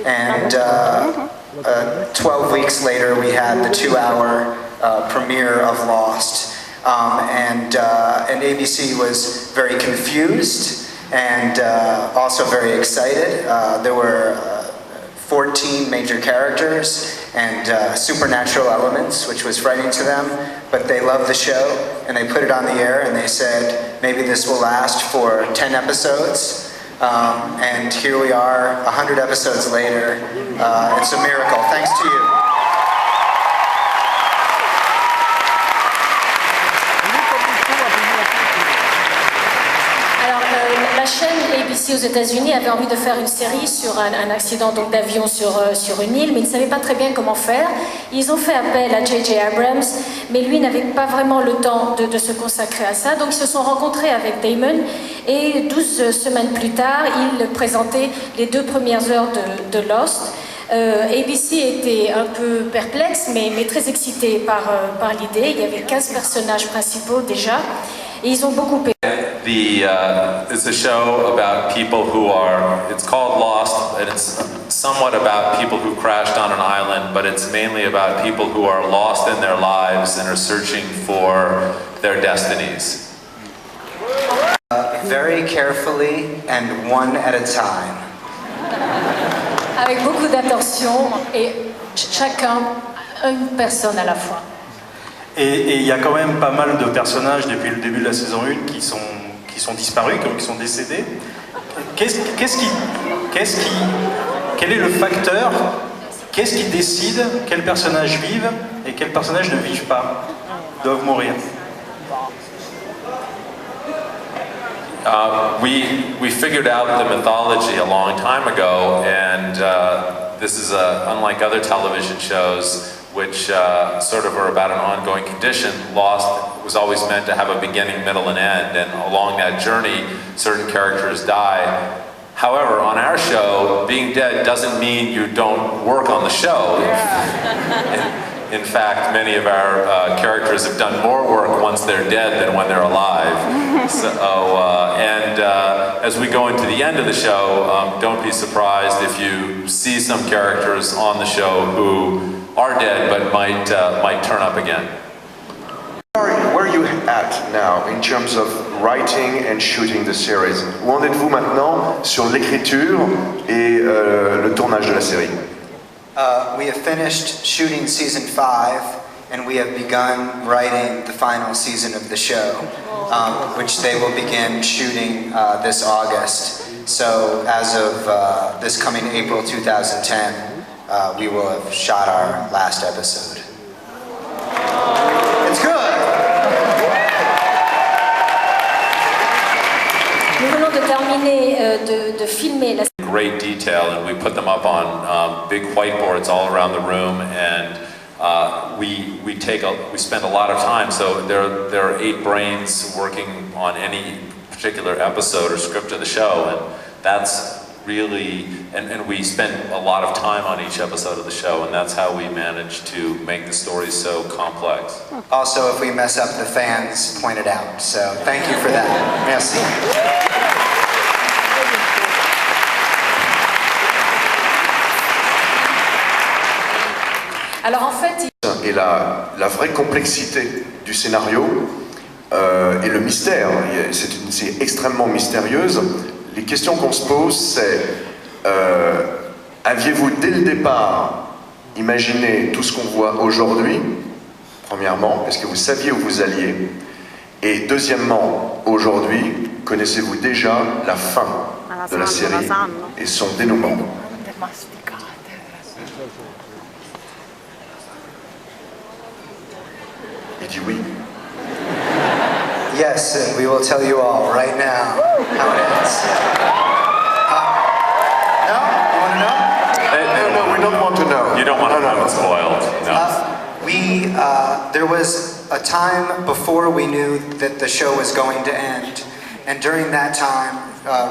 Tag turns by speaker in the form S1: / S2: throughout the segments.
S1: And 12 weeks later, we had the 2-hour premiere of Lost. And ABC was very confused and also very excited. There were 14 major characters and supernatural elements, which was frightening to them, but they loved the show, and they put it on the air, and they said, maybe this will last for 10 episodes. And here we are, 100 episodes later. It's a miracle, thanks to you.
S2: La chaîne ABC aux États-Unis avait envie de faire une série sur un accident d'avion sur une île, mais ils ne savaient pas très bien comment faire. Ils ont fait appel à J.J. Abrams, mais lui n'avait pas vraiment le temps de se consacrer à ça. Donc ils se sont rencontrés avec Damon et 12 semaines plus tard, ils présentaient les 2 premières heures de Lost. ABC était un peu perplexe, mais très excité par l'idée. Il y avait 15 personnages principaux déjà, et ils ont beaucoup aimé.
S3: It's a show about people who are, it's called Lost, and it's somewhat about people who crashed on an island, but it's mainly about people who are lost in their lives and are searching for their destinies.
S1: Very carefully and one at a time.
S2: Avec beaucoup d'attention et chacun, une personne à la fois.
S4: Et il y a quand même pas mal de personnages depuis le début de la saison 1 qui sont disparus, qui sont décédés. Quel est le facteur? Qu'est-ce qui décide quels personnages vivent et quels personnages ne vivent pas, doivent mourir?
S3: We figured out the mythology a long time ago, and this is unlike other television shows which sort of are about an ongoing condition. Lost was always meant to have a beginning, middle, and end, and along that journey, certain characters die. However, on our show, being dead doesn't mean you don't work on the show. In fact, many of our characters have done more work once they're dead than when they're alive. As we go into the end of the show, don't be surprised if you see some characters on the show who are dead but might turn up again.
S5: Where are you at now in terms of writing and shooting the series? Où en êtes-vous maintenant sur l'écriture et le tournage de la série?
S1: We have finished shooting season 5, and we have begun writing the final season of the show, which they will begin shooting this August. So as of this coming April 2010, we will have shot our last episode. It's good!
S2: Nous venons de terminer de filmer la
S3: great detail, and we put them up on big whiteboards all around the room, and we spend a lot of time. So there are 8 brains working on any particular episode or script of the show, and that's really, and we spend a lot of time on each episode of the show, and that's how we manage to make the stories so complex.
S1: Also, if we mess up, the fans point it out, so thank you for that. Merci.
S2: Alors en fait,
S5: et la vraie complexité du scénario et le mystère, c'est extrêmement mystérieuse. Les questions qu'on se pose, c'est aviez-vous dès le départ imaginé tout ce qu'on voit aujourd'hui? Premièrement, est-ce que vous saviez où vous alliez? Et deuxièmement, aujourd'hui, connaissez-vous déjà la fin de la série et son dénouement? Il dit oui.
S1: Yes, and we will tell you all right now how it ends. No? You want to know?
S5: No, we don't want to know.
S3: You don't want to know it's spoiled. No.
S1: There was a time before we knew that the show was going to end, and during that time,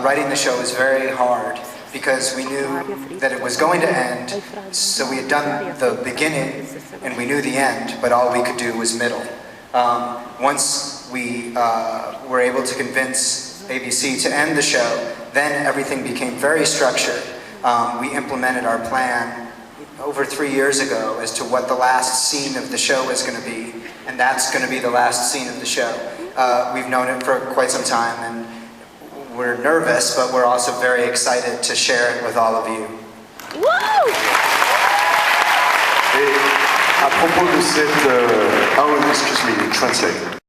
S1: writing the show was very hard because we knew that it was going to end, so we had done the beginning and we knew the end, but all we could do was middle. Once we were able to convince ABC to end the show, then everything became very structured. we implemented our plan over 3 years ago as to what the last scene of the show is going to be, and that's going to be the last scene of the show. We've known it for quite some time, and we're nervous, but we're also very excited to share it with all of you.
S5: Et à propos de cette... excuse me, translate.